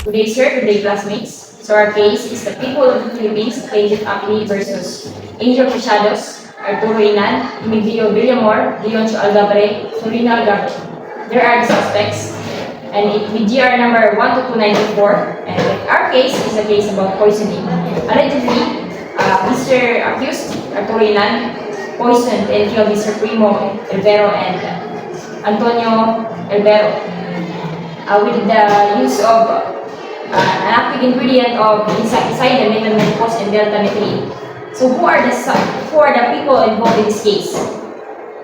Good day classmates. So our case is the people of the Philippines, plaintiff Apli versus Angel Prasados, Arturo Inan, Emilio Villamor, Leoncio Algabre, Solino Algabre. There are the suspects, and with GR number 12294, and our case is a case about poisoning. Allegedly, Mr. Accused, Arturo Inan, poisoned and killed Mr. Primo Elvero and Antonio Elvero with the use of an active ingredient of insecticide, the methamphetamine and delta methane. So who are the people involved in this case?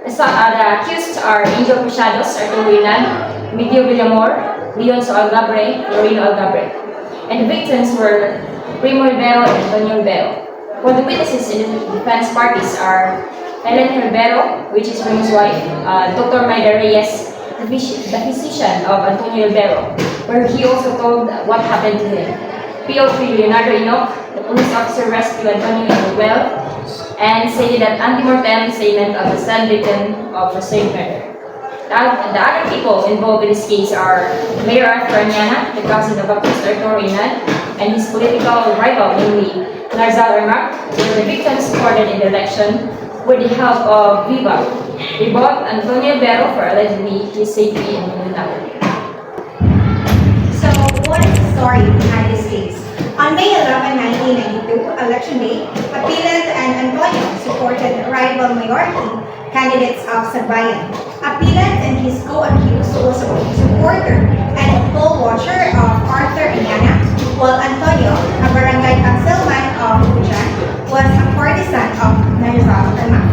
The accused are Angel Prasados, Arturo Inan, Emilio Villamor, Leoncio Algabre, Loreno Algabre. And the victims were Primo Elvero and Antonio Elvero. For the witnesses in the defense parties are Helen Elvero, which is Primo's wife, Dr. Maida Reyes, the physician of Antonio Elvero, where he also told what happened to him. PO3 Leonardo Enoch, the police officer rescued Antonio in the well and stated that antemortem statement of the stand victim of the same murder. The other people involved in this case are Mayor Arthur Aniana, the cousin of accused Arturo Inan, and his political rival, namely Larzal Ermac, where the victims supported in the election with the help of Viva. They bought Antonio Elvero for allegedly his safety in Mindanao. So, what is the story behind this case? On May 11, 1992, election day, Appellant and Antonio supported rival majority candidates of Sagbayan. Appellant and his co-accused was a supporter and a poll watcher of Arthur Aniana, while Antonio, a barangay councilman of Bujan, was a partisan of Narizal Ermac.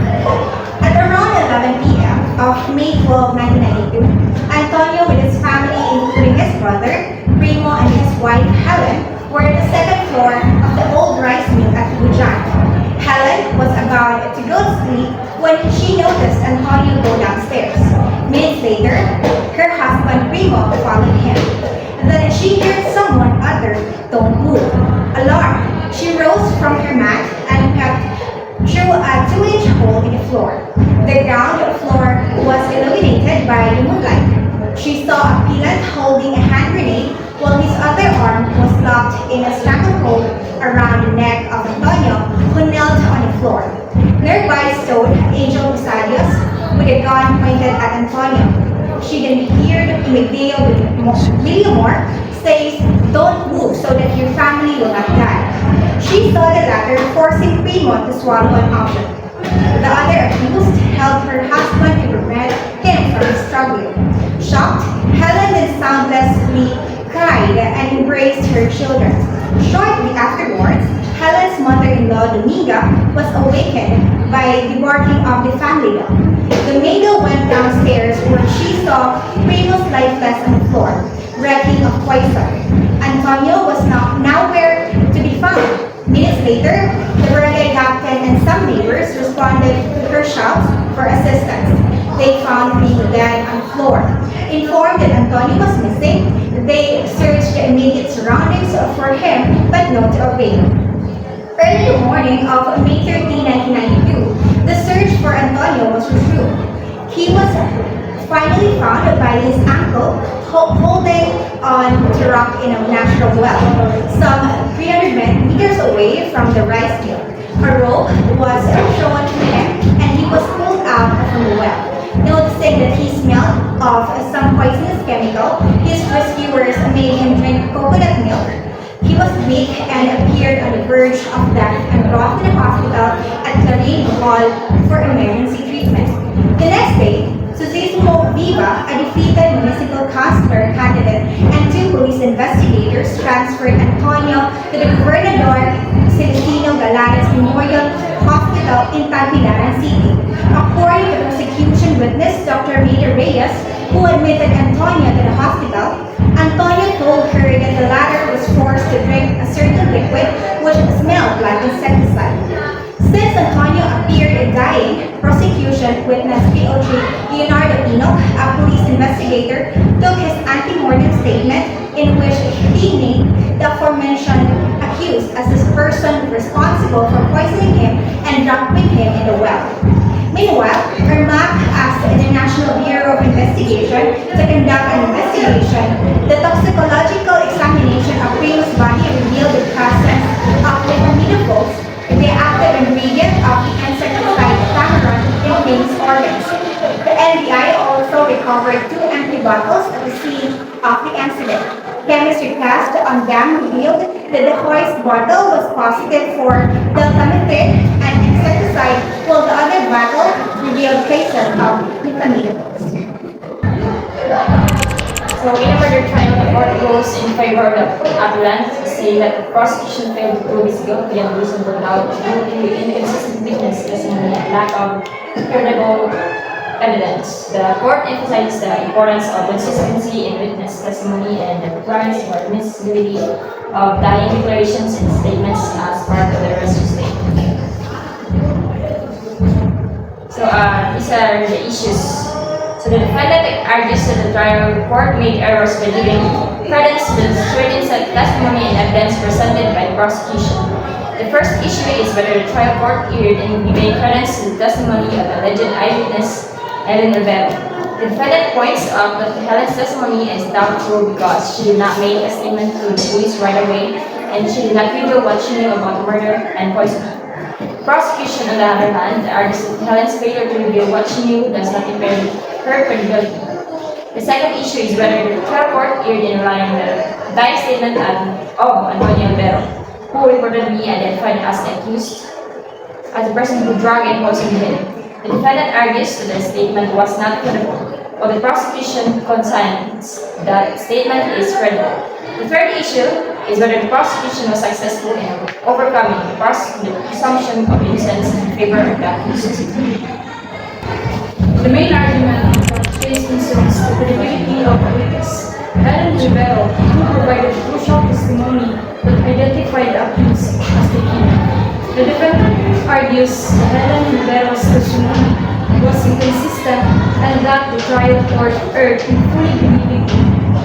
At around 11 p.m. of May 12, 1992, Antonio with his family, including his brother, Primo, and his wife, Helen, were at the second floor of the old rice mill at Bujan. Helen was about to go to sleep when she noticed Antonio go downstairs. Minutes later, her husband, Primo, followed him. Then she heard someone utter, "Don't move." Alarmed, she rose from her mat and peeped through a 2-inch hole in the floor. The ground floor was illuminated by the moonlight. She saw Appellant holding a hand grenade while his other arm was locked in a stranglehold around the neck of Antonio, who knelt on the floor. Nearby stood Angel Prasados with a gun pointed at Antonio. She then heard Emilio Villamor say, "Don't move so that your family will not die." She saw the latter forcing Primo to swallow an object. The other accused held her husband to prevent him from struggling. Shocked, Helen then soundlessly cried and embraced her children. Shortly afterwards, Helen's mother-in-law, Dominga, was awakened by the barking of the family dog. Dominga went downstairs where she saw Primo's lifeless on the floor, reeking of poison. Antonio was nowhere to be found. Minutes later, the barangay captain and some neighbors responded to her shouts for assistance. They found Primo dead on the floor. Informed that Antonio was missing, they searched the immediate surroundings for him, but no to avail. Early the morning of May 13, 1992, the search for Antonio was resumed. He was finally found by his uncle holding on to rock in a natural well, some 300 meters away from the rice mill. A rope was shown to him and he was pulled out from the well. Noticing that he smelled of some poisonous chemical, his rescuers made him drink coconut milk. He was weak and appeared on the verge of death and brought to the hospital at Clarin Hall for emergency treatment. The next day, Susismo Viva, a defeated municipal councilor candidate, and 2 police investigators transferred Antonio to the Gobernador Celestino Galanes Memorial Hospital in Tagbilaran City. According to prosecution witness Dr. Maida Reyes, who admitted Antonio to the hospital, Antonio told her that the latter was forced to drink a certain liquid which smelled like insecticide. Since Antonio appeared dying, prosecution witness PO3 Leonardo Enoch, a police investigator, took his anti-mortem statement in which he named the aforementioned accused as the person responsible for poisoning him and dumping him in the well. Meanwhile, Ermac asked the National Bureau of Investigation to conduct an investigation. The toxicological examination scene of the incident. Chemistry test on them revealed that the hoist bottle was positive for deltamethrin and insecticide, while the other bottle revealed traces of methamphetamines. So in a murder trial, the court goes in favor of the appellant, saying that the prosecution failed to prove his guilt beyond reasonable doubt due to inconsistent witness testimony and lack of credible evidence. The court emphasizes the importance of consistency in witness testimony and the requirements for admissibility of dying declarations and statements as part of the arrest state. So these are the issues. So the defendant argues that the trial court made errors by giving credence to the certain testimony and evidence presented by the prosecution. The first issue is whether the trial court erred in giving credence to the testimony of alleged eyewitness Helen Rivera. The defendant points out that Helen's testimony is doubtful because she did not make a statement to the police right away and she did not reveal what she knew about the murder and poisoning. Prosecution, on the other hand, argues that Helen's failure to reveal what she knew does not impair her credibility. The second issue is whether the trial court erred in relying on the dying statement of Antonio Albero, who reportedly identified as the accused as the person who drugged and poisoned him. The defendant argues that the statement was not credible, while the prosecution consigns that the statement is credible. The third issue is whether the prosecution was successful in overcoming the presumption of innocence in favor of the accused. The main argument of the case concerns the credibility of the witness, Helen Rivero, who provided crucial testimony that identified the accused as the killer. The defendant argues that Helen Rivero's testimony was inconsistent and that the trial court erred in fully believing it.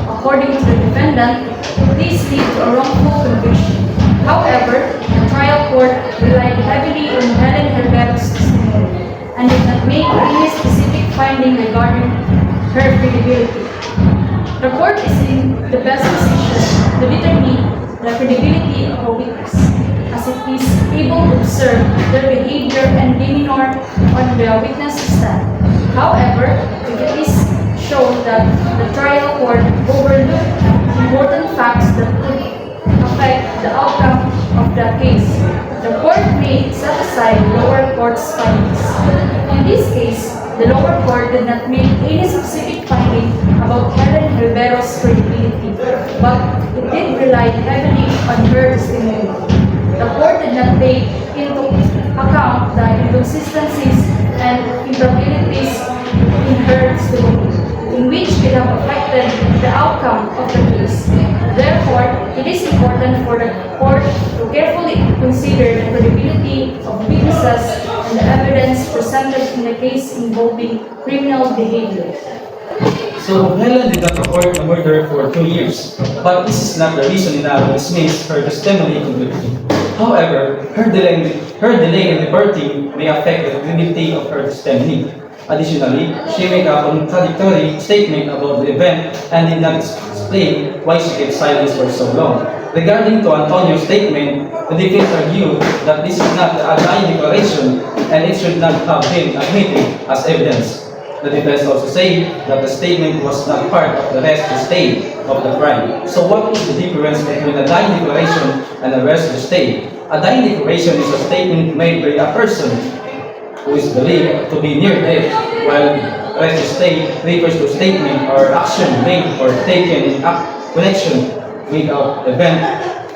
According to the defendant, this led to a wrongful conviction. However, the trial court relied heavily on Helen Rivero's testimony and did not make any specific finding regarding her credibility. The court is in the best position to determine the credibility of a witness, as it is able to observe their behavior and demeanor on the witness stand. However, if it is shown that the trial court overlooked important facts that could affect the outcome of the case, the court may set aside the lower court's findings. In this case, the lower court did not make any specific finding about Helen Rivero's credibility, but it did rely heavily on her testimony. The court did not take into account the inconsistencies and improbabilities in her testimony, in which could have affected the outcome of the case. Therefore, it is important for the court to carefully consider the credibility of witnesses and the evidence presented in the case involving criminal behavior. So, Helen did not report the murder for 2 years, but this is not the reason enough to dismiss her testimony completely. However, her delay in reporting may affect the credibility of her testimony. Additionally, she made a contradictory statement about the event and did not explain why she kept silence for so long. Regarding to Antonio's statement, the defense argued that this is not a lying declaration and it should not have been admitted as evidence. The defense also said that the statement was not part of the rest stay of the crime. So what is the difference between a lying declaration and a rest stay? A lying declaration is a statement made by a person who is believed to be near death, while rest stay refers to statement or action made or taken in connection with an event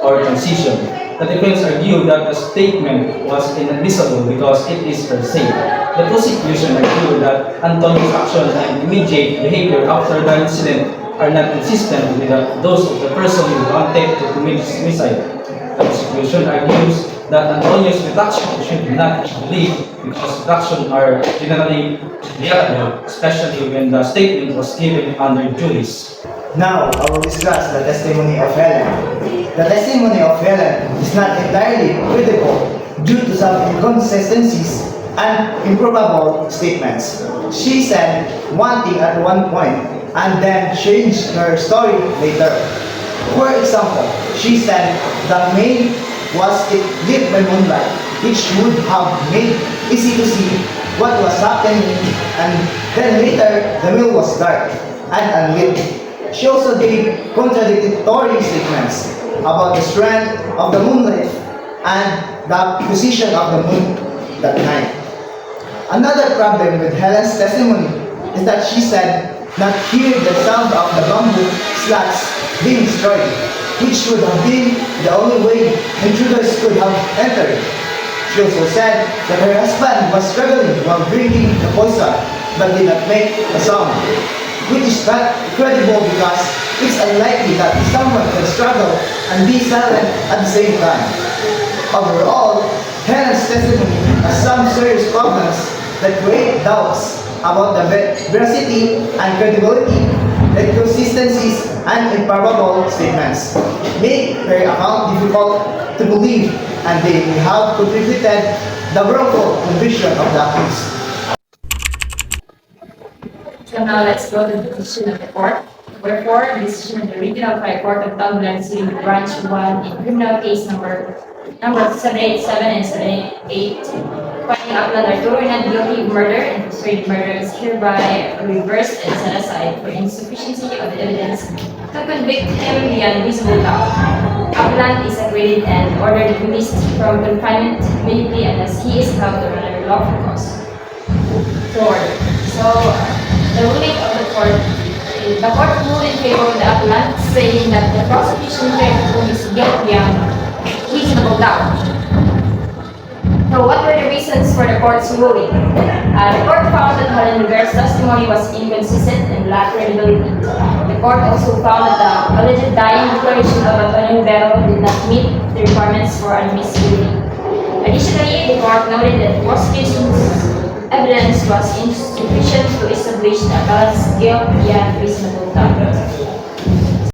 or transition. The defense argued that the statement was inadmissible because it is per se. The prosecution argued that Antonio's action and immediate behavior after the incident are not consistent with those of the person who wanted to commit suicide. The prosecution argues that Antonio's retraction should not be believed because retractions are generally reliable, especially when the statement was given under juris. Now, I will discuss the testimony of Helen. The testimony of Helen is not entirely credible due to some inconsistencies and improbable statements. She said one thing at one point and then changed her story later. For example, she said the maid was lit by moonlight, which would have made easy to see what was happening, and then later the mill was dark and unlit. She also gave contradictory statements about the strength of the moonlight and the position of the moon that night. Another problem with Helen's testimony is that she said not hear the sound of the bamboo slats being destroyed, which would have been the only way intruders could have entered. She also said that her husband was struggling while drinking the poison but did not make a sound, which is not credible because it's unlikely that someone can struggle and be silent at the same time. Overall, Helen's testimony has some serious problems that create doubts about the veracity and credibility, inconsistencies, and improbable statements, make her account difficult to believe, and they may have contributed the wrongful conviction of the accused. So now let's go to the decision of the court. Wherefore, the decision of the Regional High Court of Tacloban City Branch 1 in criminal case number 787 and 788, finding Aklan Arturo not guilty of murder and persuaded murder is hereby reversed and set aside for insufficiency of the evidence to convict him beyond reasonable doubt. Aklan is acquitted and ordered released from confinement immediately unless he is held on another lawful cause. The ruling of the court ruled in favor of the appellant, saying that the prosecution tried to prove his guilt beyond reasonable doubt. So what were the reasons for the court's ruling? The court found that Helen Rivera's testimony was inconsistent and lacked credibility. The court also found that the alleged dying declaration of Antonio Rivero did not meet the requirements for admissibility. Additionally, the court noted that the prosecution's evidence was insufficient to establish the appellant's guilt beyond reasonable doubt.